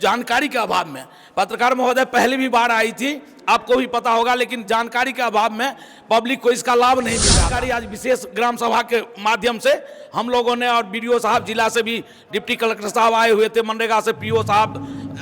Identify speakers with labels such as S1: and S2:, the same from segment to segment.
S1: जानकारी के अभाव में, पत्रकार महोदय पहले भी बाढ़ आई थी, आपको भी पता होगा, लेकिन जानकारी के अभाव में पब्लिक को इसका लाभ नहीं मिला। जानकारी आज विशेष ग्राम सभा के माध्यम से हम लोगों ने, और बीडीओ साहब जिला से भी, डिप्टी कलेक्टर साहब आए हुए थे, मनरेगा से पीओ साहब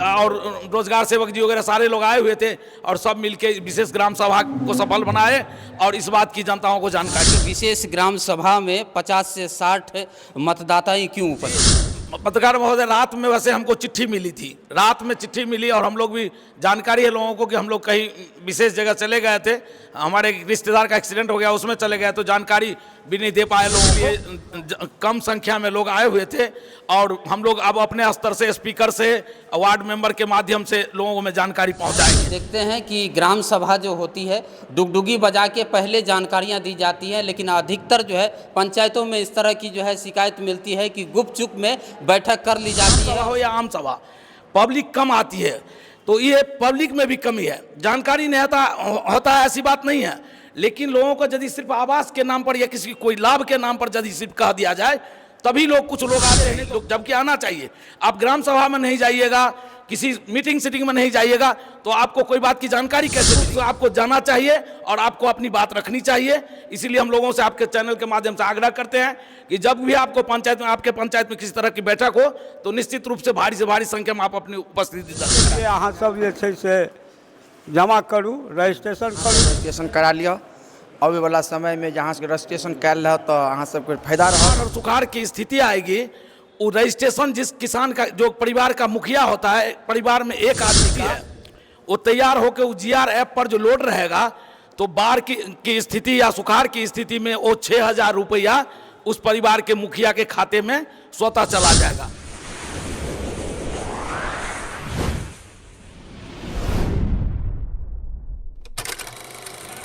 S1: और रोजगार सेवक जी वगैरह सारे लोग आए हुए थे, और सब मिलके विशेष ग्राम सभा को सफल बनाए और इस बात की जनताओं को जानकारी।
S2: विशेष ग्राम सभा में 50 से 60 मतदाता क्यों उपस्थित?
S1: पत्रकार महोदय, रात में वैसे हमको चिट्ठी मिली थी, रात में चिट्ठी मिली और हम लोग भी, जानकारी है लोगों को कि हम लोग कहीं विशेष जगह चले गए थे, हमारे रिश्तेदार का एक्सीडेंट हो गया, उसमें चले गए, तो जानकारी भी नहीं दे पाए लोगों के। कम संख्या में लोग आए हुए थे और हम लोग अब अपने स्तर से, स्पीकर से, वार्ड मेंबर के माध्यम से लोगों में जानकारी पहुंचाएंगे।
S2: देखते हैं कि ग्राम सभा जो होती है डुगडुगी बजा के पहले जानकारियां दी जाती हैं, लेकिन अधिकतर जो है पंचायतों में इस तरह की जो है शिकायत मिलती है कि गुपचुप में बैठक कर ली जाती है।
S1: हो या आम सभा, पब्लिक कम आती है, तो ये पब्लिक में भी कमी है, जानकारी नहीं होता है, ऐसी बात नहीं है, लेकिन लोगों को यदि सिर्फ आवास के नाम पर या किसी कोई लाभ के नाम पर यदि सिर्फ कह दिया जाए तभी लोग, कुछ लोग आते हैं, तो जबकि आना चाहिए। आप ग्राम सभा में नहीं जाइएगा, किसी मीटिंग सीटिंग में नहीं जाइएगा, तो आपको कोई बात की जानकारी कैसे मिलेगी? तो आपको जाना चाहिए और आपको अपनी बात रखनी चाहिए। इसीलिए हम लोगों से, आपके चैनल के माध्यम से आग्रह करते हैं कि जब भी आपको पंचायत में, आपके पंचायत में किसी तरह की बैठक हो, तो निश्चित रूप से भारी से भारी संख्या में आप अपनी उपस्थिति दर्ज।
S3: अहाँ सब जे छै से जमा करू, रजिस्ट्रेशन
S4: करा लिया। आवे वाला समय में जहाँ से रजिस्ट्रेशन कैल रहा तो अहाँ सबके फायदा रहा।
S1: और सुखाड़ की स्थिति आएगी, वो रजिस्ट्रेशन जिस किसान का, जो परिवार का मुखिया होता है, परिवार में एक आदमी की है, वो तैयार होकर वो GR ऐप पर जो लोड रहेगा, तो बाढ़ की स्थिति या सुखाड़ की स्थिति में वो 6000 रुपया उस परिवार के मुखिया के खाते में स्वतः चला जाएगा।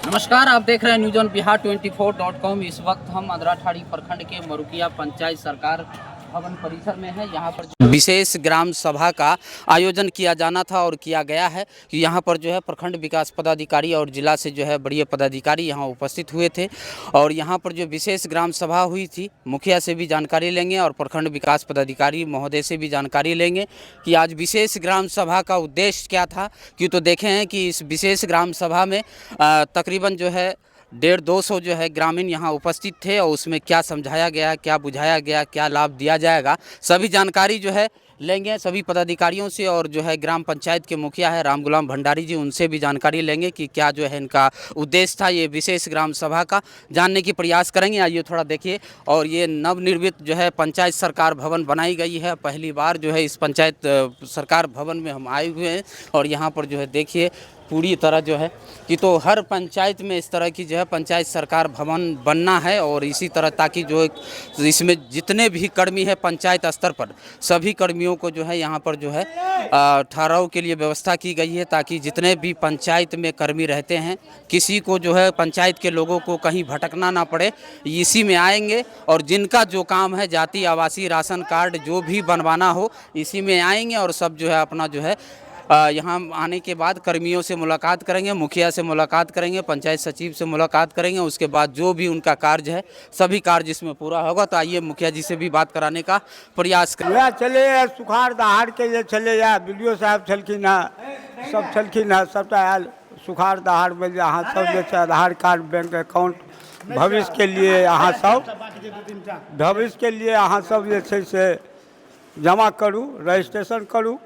S2: नमस्कार, आप देख रहे हैं न्यूज़ ऑन बिहार24.com। इस वक्त हम अदराठाड़ी प्रखंड के मरुकिया पंचायत सरकार भवन परिसर में है। यहाँ पर विशेष ग्राम सभा का आयोजन किया जाना था और किया गया है कि यहाँ पर जो है प्रखंड विकास पदाधिकारी और जिला से जो है बड़े पदाधिकारी यहाँ उपस्थित हुए थे, और यहाँ पर जो विशेष ग्राम सभा हुई थी, मुखिया से भी जानकारी लेंगे और प्रखंड विकास पदाधिकारी महोदय से भी जानकारी लेंगे कि आज विशेष ग्राम सभा का उद्देश्य क्या था। क्यों तो देखे हैं कि इस विशेष ग्राम सभा में तकरीबन जो है 150-200 जो है ग्रामीण यहाँ उपस्थित थे, और उसमें क्या समझाया गया, क्या बुझाया गया, क्या लाभ दिया जाएगा, सभी जानकारी जो है लेंगे सभी पदाधिकारियों से, और जो है ग्राम पंचायत के मुखिया है राम गुलाम भंडारी जी, उनसे भी जानकारी लेंगे कि क्या जो है इनका उद्देश्य था ये विशेष ग्राम सभा का, जानने की प्रयास करेंगे। आइए थोड़ा देखिए। और ये नवनिर्मित जो है पंचायत सरकार भवन बनाई गई है, पहली बार जो है इस पंचायत सरकार भवन में हम आए हुए हैं, और यहाँ पर जो है देखिए पूरी तरह जो है कि तो हर पंचायत में इस तरह की जो है पंचायत सरकार भवन बनना है, और इसी तरह ताकि जो इसमें जितने भी कर्मी है पंचायत स्तर पर, सभी कर्मियों को जो है यहाँ पर जो है ठहराव के लिए व्यवस्था की गई है, ताकि जितने भी पंचायत में कर्मी रहते हैं किसी को जो है पंचायत के लोगों को कहीं भटकना ना पड़े, इसी में आएंगे, और जिनका जो काम है जाति आवासीय राशन कार्ड जो भी बनवाना हो इसी में आएंगे, और सब जो है अपना जो है यहाँ आने के बाद कर्मियों से मुलाकात करेंगे, मुखिया से मुलाकात करेंगे, पंचायत सचिव से मुलाकात करेंगे, उसके बाद जो भी उनका कार्य है सभी कार्य इसमें पूरा होगा। तो आइए मुखिया जी से भी बात कराने का प्रयास करें।
S3: चले सुखाड़ दहाड़ के जे चले BDO साहब छलखिन हैं, सब छलखिन हैं, सबटा आयल सुखाड़ दहाड़ में अहाँ सब जे छै आधार कार्ड, बैंक अकाउंट, भविष्य के लिए अहाँ सब जे छै से जमा करू, रजिस्ट्रेशन करू।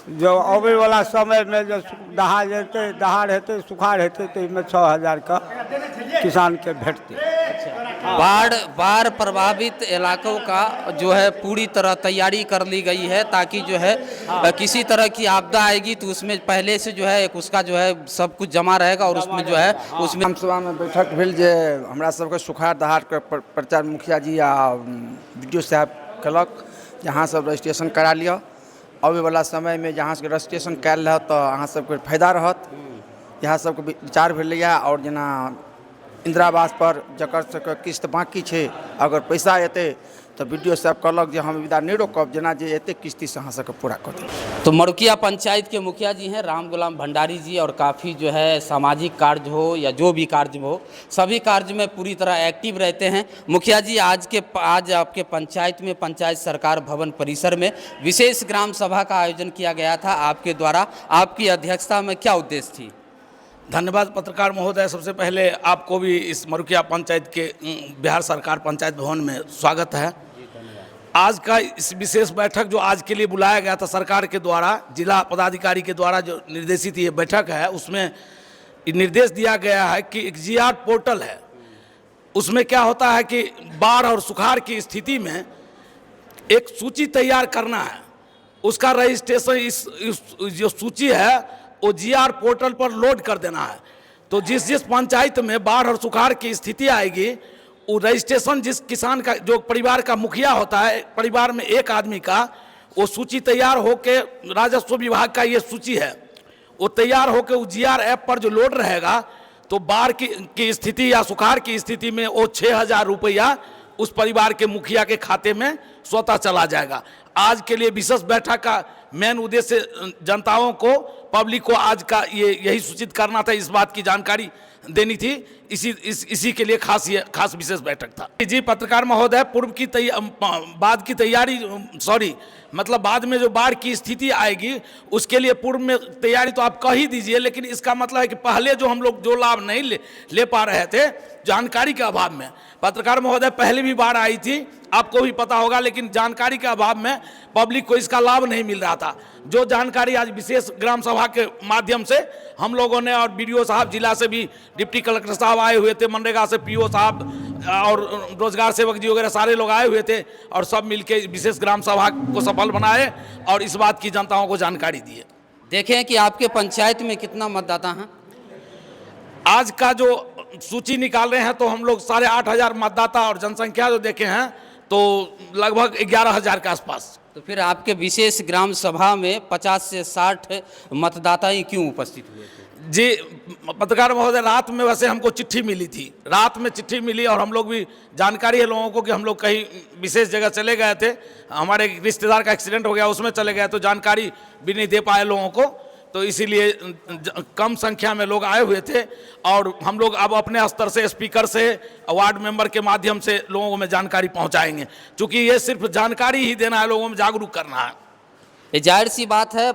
S3: जो आवे वाला समय में जो दहाड़ हेतै, सुखाड़ हेतै, तो इसमें 6000 का किसान के भेटते।
S2: बाढ़ प्रभावित इलाकों का जो है पूरी तरह तैयारी कर ली गई है, ताकि जो है किसी तरह की आपदा आएगी तो उसमें पहले से जो है एक उसका जो है सब कुछ जमा रहेगा, और उसमें जो है उसमें
S4: ग्राम सभा में बैठक भेल जे हमरा सबके सुखाड़ दहाड़ के प्रचार मुखिया जी आ BDO साहब कलक, यहाँ सब रजिस्ट्रेशन करा लिया। आवे वाला समय में जहाँ से रजिस्ट्रेशन कैल रहा तो अहाँ सबके फायदा रहत, यहाँ सबके विचार भेलैया। और जेना इंदिरा आवास पर जकर सबके किस्त बाकी छै अगर पैसा एतै तो वीडियो साहब कहलक जे हम विदा नहीं रोकब, जेना जे एते किस्ती से अहाँ सबके पूरा कर देब।
S2: तो मरुकिया पंचायत के मुखिया जी हैं राम गुलाम भंडारी जी, और काफ़ी जो है सामाजिक कार्य हो या जो भी कार्य हो सभी कार्य में पूरी तरह एक्टिव रहते हैं। मुखिया जी, आज आपके पंचायत में पंचायत सरकार भवन परिसर में विशेष ग्राम सभा का आयोजन किया गया था आपके द्वारा, आपकी अध्यक्षता में क्या उद्देश्य थी?
S1: धन्यवाद पत्रकार महोदय। सबसे पहले आपको भी इस मरुकिया पंचायत के बिहार सरकार पंचायत भवन में स्वागत है। आज का इस विशेष बैठक जो आज के लिए बुलाया गया था सरकार के द्वारा, जिला पदाधिकारी के द्वारा जो निर्देशित ये बैठक है, उसमें निर्देश दिया गया है कि एक GR पोर्टल है, उसमें क्या होता है कि बाढ़ और सुखाड़ की स्थिति में एक सूची तैयार करना है, उसका रजिस्ट्रेशन इस जो सूची है वो GR पोर्टल पर लोड कर देना है। तो जिस पंचायत में बाढ़ और सुखाड़ की स्थिति आएगी, वो रजिस्ट्रेशन जिस किसान का, जो परिवार का मुखिया होता है, परिवार में एक आदमी का, वो सूची तैयार होके, राजस्व विभाग का ये सूची है, वो तैयार होके वो GR ऐप पर जो लोड रहेगा, तो बाढ़ की स्थिति या सुखाड़ की स्थिति में वो 6,000 रुपया उस परिवार के मुखिया के खाते में स्वतः चला जाएगा। आज के लिए विशेष बैठक का मेन उद्देश्य जनताओं को, पब्लिक को आज का यही सूचित करना था, इस बात की जानकारी देनी थी, इसी के लिए खास विशेष बैठक था। जी पत्रकार महोदय, बाद की तैयारी, मतलब बाद में जो बाढ़ की स्थिति आएगी उसके लिए पूर्व में तैयारी तो आप कह ही दीजिए, लेकिन इसका मतलब है कि पहले जो हम लोग जो लाभ नहीं ले पा रहे थे जानकारी के अभाव में, पत्रकार महोदय पहले भी बाढ़ आई थी, आपको भी पता होगा, लेकिन जानकारी के अभाव में पब्लिक को इसका लाभ नहीं मिल रहा था। जो जानकारी आज विशेष ग्राम सभा के माध्यम से हम लोगों ने, और BDO साहब, जिला से भी डिप्टी कलेक्टर साहब आए हुए थे, मनरेगा से PO साहब और रोजगार सेवक जी वगैरह सारे लोग आए हुए थे, और सब मिलके विशेष ग्राम सभा को सफल बनाए और इस बात की जनताओं को जानकारी दिए।
S2: देखें कि आपके पंचायत में कितना मतदाता हैं?
S1: आज का जो सूची निकाल रहे हैं तो हम लोग 8,500 मतदाता, और जनसंख्या जो देखे हैं तो लगभग 11,000 के आसपास।
S2: तो फिर आपके विशेष ग्राम सभा में 50 से 60 मतदाता ही क्यों उपस्थित हुए थे?
S1: जी पत्रकार महोदय, रात में वैसे हमको चिट्ठी मिली थी, रात में चिट्ठी मिली, और हम लोग भी जानकारी है लोगों को कि हम लोग कहीं विशेष जगह चले गए थे, हमारे रिश्तेदार का एक्सीडेंट हो गया, उसमें चले गए, तो जानकारी भी नहीं दे पाए लोगों को, तो इसीलिए कम संख्या में लोग आए हुए थे। और हम लोग अब अपने स्तर से, स्पीकर से, वार्ड मेंबर के माध्यम से लोगों में जानकारी पहुंचाएंगे, क्योंकि ये सिर्फ जानकारी ही देना है, लोगों में जागरूक करना है।
S2: ये जाहिर सी बात है,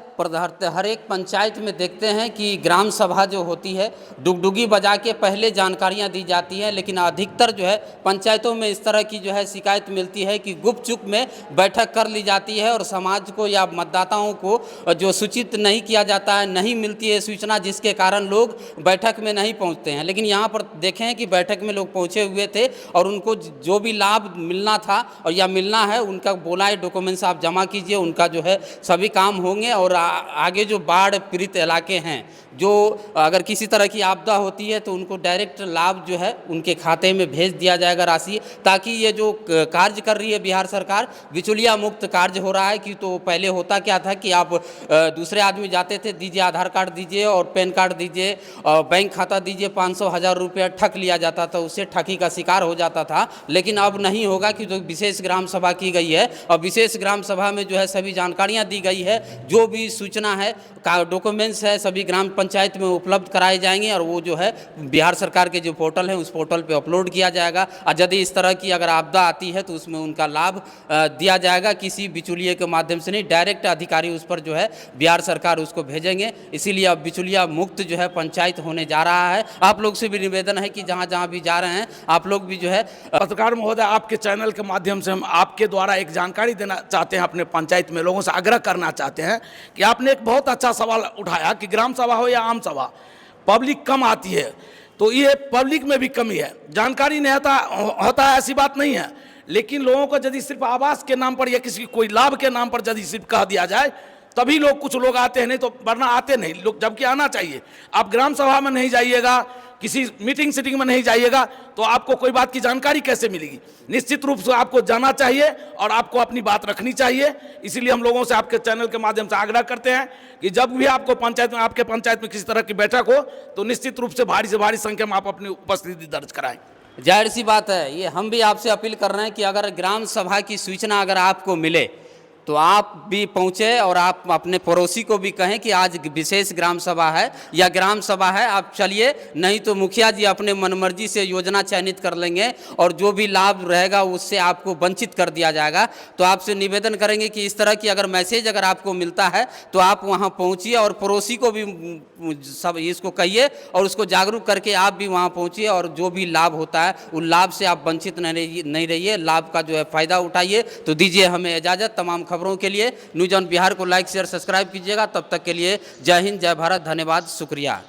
S2: हर एक पंचायत में देखते हैं कि ग्राम सभा जो होती है डुगडुगी बजा के पहले जानकारियां दी जाती हैं, लेकिन अधिकतर जो है पंचायतों में इस तरह की जो है शिकायत मिलती है कि गुप्त चुप में बैठक कर ली जाती है और समाज को या मतदाताओं को जो सूचित नहीं किया जाता है, नहीं मिलती है सूचना, जिसके कारण लोग बैठक में नहीं पहुँचते हैं। लेकिन यहाँ पर देखें कि बैठक में लोग पहुँचे हुए थे और उनको जो भी लाभ मिलना था और या मिलना है, उनका बोला है डॉक्यूमेंट्स आप जमा कीजिए, उनका जो है सभी काम होंगे। और आगे जो बाढ़ पीड़ित इलाके हैं, जो अगर किसी तरह की आपदा होती है तो उनको डायरेक्ट लाभ जो है उनके खाते में भेज दिया जाएगा राशि, ताकि ये जो कार्य कर रही है बिहार सरकार, बिचौलिया मुक्त कार्य हो रहा है। कि तो पहले होता क्या था कि आप दूसरे आदमी जाते थे, दीजिए आधार कार्ड दीजिए और पैन कार्ड दीजिए और बैंक खाता दीजिए, 500,000 रुपया ठग लिया जाता था, उससे ठगी का शिकार हो जाता था। लेकिन अब नहीं होगा, कि जो विशेष ग्राम सभा की गई है और विशेष ग्राम सभा में जो है सभी जानकारियाँ दी गई है, जो भी सूचना है, डॉक्यूमेंट्स है, सभी ग्राम पंचायत में उपलब्ध कराए जाएंगे और वो जो है बिहार सरकार के जो पोर्टल है उस पोर्टल पे अपलोड किया जाएगा। और यदि इस तरह की अगर आपदा आती है तो उसमें उनका लाभ दिया जाएगा, किसी बिचौलिए के माध्यम से नहीं, डायरेक्ट अधिकारी उस पर जो है बिहार सरकार उसको भेजेंगे। इसीलिए अब बिचौलिया मुक्त जो है पंचायत होने जा रहा है। आप लोग से भी निवेदन है कि जहाँ जहाँ भी जा रहे हैं आप लोग भी जो है,
S1: पत्रकार महोदय, आपके चैनल के माध्यम से हम आपके द्वारा एक जानकारी देना चाहते हैं, अपने पंचायत में लोगों से आग्रह करना चाहते हैं कि आपने एक बहुत अच्छा सवाल उठाया कि ग्राम सभा हो या आम सभा, पब्लिक कम आती है, तो ये पब्लिक में भी कमी है, जानकारी नहीं होता है, ऐसी बात नहीं है। लेकिन लोगों को यदि सिर्फ आवास के नाम पर या किसी कोई लाभ के नाम पर यदि सिर्फ कह दिया जाए तभी लोग कुछ लोग आते हैं, नहीं तो वरना आते नहीं लोग, जबकि आना चाहिए। आप ग्राम सभा में नहीं जाइएगा, किसी मीटिंग सीटिंग में नहीं जाइएगा तो आपको कोई बात की जानकारी कैसे मिलेगी। निश्चित रूप से आपको जाना चाहिए और आपको अपनी बात रखनी चाहिए। इसीलिए हम लोगों से आपके चैनल के माध्यम से आग्रह करते हैं कि जब भी आपको पंचायत में, आपके पंचायत में किसी तरह की बैठक हो तो निश्चित रूप से भारी संख्या में आप अपनी उपस्थिति दर्ज कराएं।
S2: जाहिर सी बात है, ये हम भी आपसे अपील कर रहे हैं कि अगर ग्राम सभा की सूचना अगर आपको मिले तो आप भी पहुँचे और आप अपने पड़ोसी को भी कहें कि आज विशेष ग्राम सभा है या ग्राम सभा है, आप चलिए। नहीं तो मुखिया जी अपने मनमर्जी से योजना चयनित कर लेंगे और जो भी लाभ रहेगा उससे आपको वंचित कर दिया जाएगा। तो आपसे निवेदन करेंगे कि इस तरह की अगर मैसेज अगर आपको मिलता है तो आप वहाँ पहुँचिए और पड़ोसी को भी सब इसको कहिए और उसको जागरूक करके आप भी वहाँ पहुँचिए और जो भी लाभ होता है उन लाभ से आप वंचित नहीं रहिए, लाभ का जो है फ़ायदा उठाइए। तो दीजिए हमें इजाज़त। तमाम खबरों के लिए न्यूज़ ऑन बिहार को लाइक शेयर सब्सक्राइब कीजिएगा। तब तक के लिए जय हिंद, जय भारत, धन्यवाद, शुक्रिया।